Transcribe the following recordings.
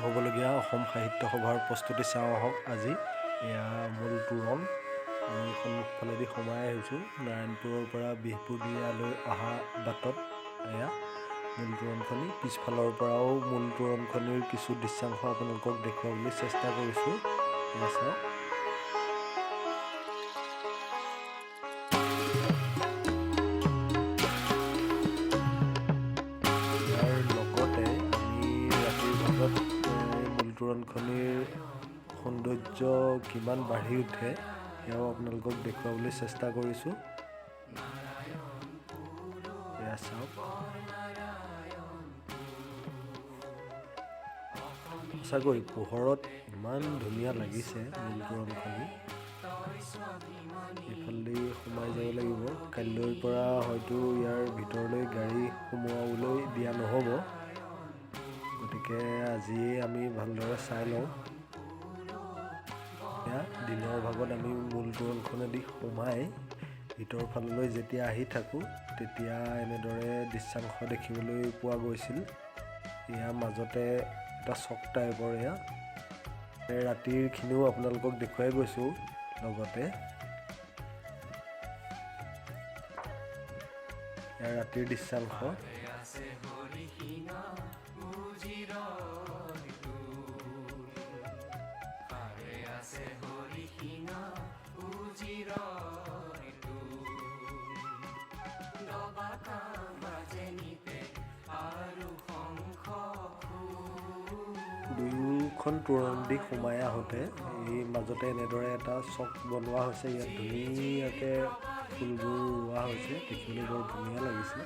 হ'বলগীয়া অসম সাহিত্য সভাৰ প্ৰস্তুতি চাওঁ আহক আজি। এয়া মূল তোৰণ। আমি সন্মুখফালেদি সোমাই আহিছোঁ নাৰায়ণপুৰৰ পৰা বিহপুৰীয়ালৈ অহা বাটত। এয়া মূল তোৰণখনি। পিছফালৰ পৰাও মূল তোৰণখনিৰ কিছু দৃশ্যাংশ আপোনালোকক দেখুৱাবলৈ চেষ্টা কৰিছোঁ। এয়া চাওক। ইয়াৰ লগতে আমি ৰাতিৰ ভাগত মূল তোৰণখনিৰ সৌন্দৰ্য কিমান বাঢ়ি উঠে সেয়াও আপোনালোকক দেখুৱাবলৈ চেষ্টা কৰিছোঁ। এয়া চাওক। সঁচাকৈ পোহৰত ইমান ধুনীয়া লাগিছে মূল তোৰণখনি। এইফালেদি সোমাই যাব লাগিব। কাইলৈৰ পৰা হয়তো ইয়াৰ ভিতৰলৈ গাড়ী সোমোৱাবলৈ দিয়া নহ'ব, গতিকে আজিয়ে আমি ভালদৰে চাই লওঁ। এয়া দিনৰ ভাগত আমি মূল তোৰণখনেদি সোমাই ভিতৰ ফাললৈ যেতিয়া আহি থাকোঁ তেতিয়া এনেদৰে দৃশ্যাংশ দেখিবলৈ পোৱা গৈছিল। এয়া মাজতে এটা চক টাইপৰ। এয়া ৰাতিৰখিনিও আপোনালোকক দেখুৱাই গৈছোঁ লগতে। এয়া ৰাতিৰ দৃশ্যাংশ। দুয়োখন তোৰণ দি সোমাই আহোঁতে এই মাজতে এনেদৰে এটা চক বনোৱা হৈছে। ইয়াত ধুনীয়াকৈ ফুলবোৰ ৰোৱা হৈছে, দেখিবলৈ বৰ ধুনীয়া লাগিছে।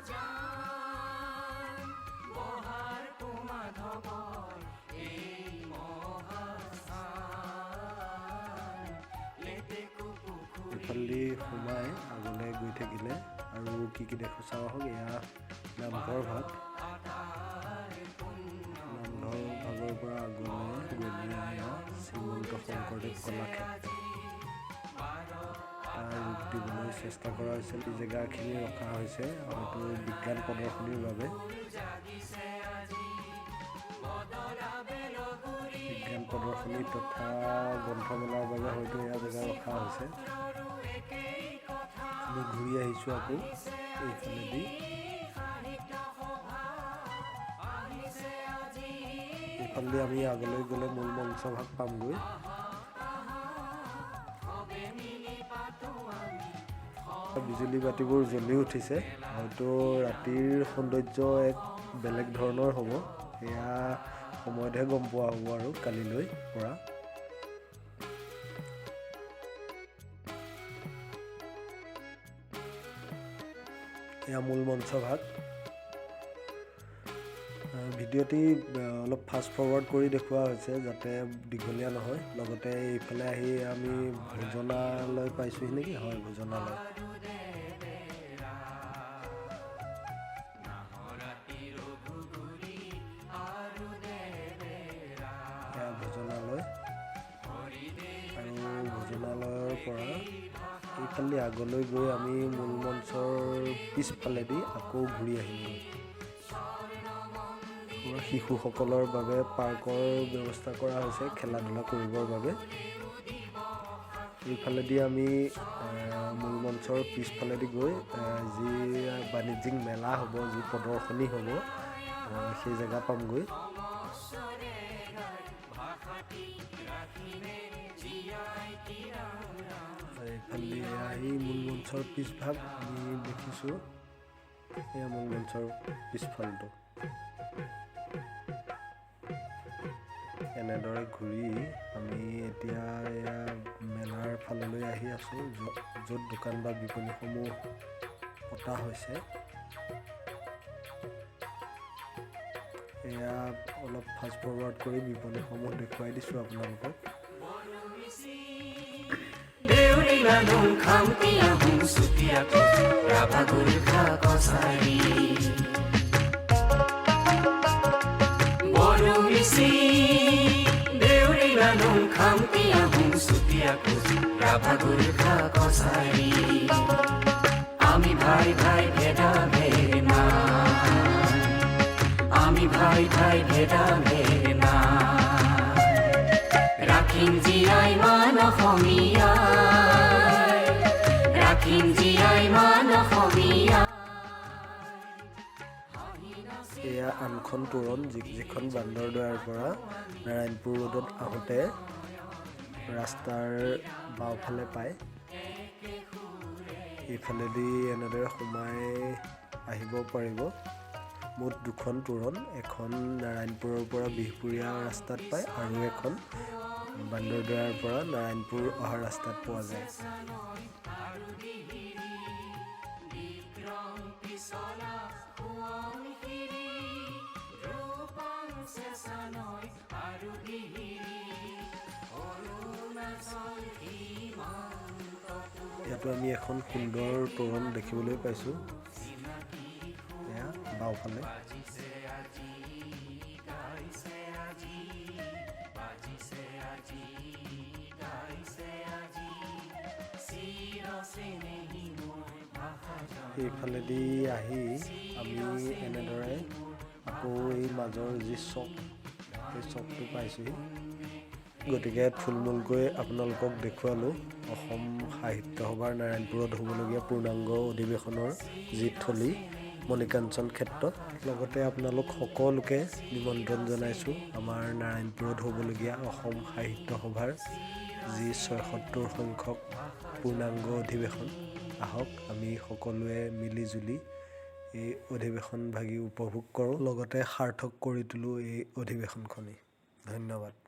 এইফালেদি সোমাই আগলৈ গৈ থাকিলে আৰু কি দেখোঁ চাওঁ আহক। এয়া নামঘৰ ভাগ। নামঘৰ ভাগৰ পৰা আগলৈ গ'লে এয়া শ্ৰীমন্ত শংকৰদেৱ কলাক্ষেত্ৰ। তাৰ ৰূপ দিবলৈ চেষ্টা কৰা হৈছে। এই জেগাখিনি ৰখা হৈছে হয়তো বিজ্ঞান প্ৰদৰ্শনীৰ বাবে। বিজ্ঞান প্ৰদৰ্শনী তথা গ্ৰন্থমেলাৰ বাবে হয়তো এয়া জেগা ৰখা হৈছে। আমি ঘূৰি আহিছোঁ আকৌ এইফালেদি। এইফালেদি আমি আগলৈ গ'লে মূল মঞ্চ ভাগ পামগৈ। বিজুলী বাতিবোৰ জ্বলি উঠিছে, হয়তো ৰাতিৰ সৌন্দৰ্য এক বেলেগ ধৰণৰ হ'ব। এয়া সময়তহে গম পোৱা হ'ব আৰু কালিলৈ পৰা। এয়া মূল মঞ্চ ভাগ। ভিডিঅ'টি অলপ ফাষ্ট ফৰৱাৰ্ড কৰি দেখুওৱা হৈছে যাতে দীঘলীয়া নহয়। লগতে এইফালে আহি আমি ভোজনালয় পাইছোঁহি নেকি? হয়, ভোজনালয়। এয়া ভোজনালয়। আৰু ভোজনালয়ৰ পৰা এইফালে আগলৈ গৈ আমি মূল মঞ্চৰ পিছফালেদি আকৌ ঘূৰি আহিমগৈ। শিশুসকলৰ বাবে পাৰ্কৰ ব্যৱস্থা কৰা হৈছে খেলা ধূলা কৰিবৰ বাবে। এইফালেদি আমি মূল মঞ্চৰ পিছফালেদি গৈ যি বাণিজ্যিক মেলা হ'ব, যি প্ৰদৰ্শনী হ'ব, সেই জেগা পামগৈ। এইফালেদি আহি মূল মঞ্চৰ পিছভাগ আমি দেখিছোঁ। এয়া মূল মঞ্চৰ পিছফালটো। এনেদৰে ঘূৰি আমি এতিয়া এয়া মেলাৰ ফাললৈ আহি আছোঁ, য'ত দোকান বা বিপণীসমূহ পতা হৈছে। এয়া অলপ ফাষ্ট ফৰৱাৰ্ড কৰি বিপণীসমূহ দেখুৱাই দিছোঁ আপোনালোকক। আমি ভাই ভাই ভেদা ভেদ না, আমি ভাই ভাই ভেদা ভেদ না। অসমীয়াই ৰাখিম জীয়াই মান অসমীয়া এয়া আনখন তোৰণ যিখন বান্দৰদোৱাৰ পৰা নাৰায়ণপুৰ ৰোডত আহোঁতে ৰাস্তাৰ বাওঁফালে পায়। এইফালেদি এনেদৰে সোমাই আহিব পাৰিব। মুঠ দুখন তোৰণ, এখন নাৰায়ণপুৰৰ পৰা বিহপুৰীয়া ৰাস্তাত পায় আৰু এখন বান্দৰদোৱাৰ পৰা নাৰায়ণপুৰ অহা ৰাস্তাত পোৱা যায়। ইয়াতো আমি এখন সুন্দৰ তোৰণ দেখিবলৈ পাইছোঁ। এয়া বাওঁফালে। এইফালেদি আহি আমি এনেদৰে আকৌ এই মাজৰ যি চক, সেই চকটো পাইছোঁহি। গতিকে থুলমূলকৈ আপোনালোকক দেখুৱালোঁ অসম সাহিত্য সভাৰ নাৰায়ণপুৰত হ'বলগীয়া পূৰ্ণাংগ অধিৱেশনৰ যি থলী মণিকাঞ্চন ক্ষেত্ৰত। লগতে আপোনালোক সকলোকে নিমন্ত্ৰণ জনাইছোঁ আমাৰ নাৰায়ণপুৰত হ'বলগীয়া অসম সাহিত্য সভাৰ যি ৭৬ সংখ্যক পূৰ্ণাংগ অধিৱেশন। আহক আমি সকলোৱে মিলিজুলি এই অধিৱেশন ভাগি উপভোগ কৰোঁ, লগতে সাৰ্থক কৰি তোলোঁ এই অধিৱেশনখনি। ধন্যবাদ।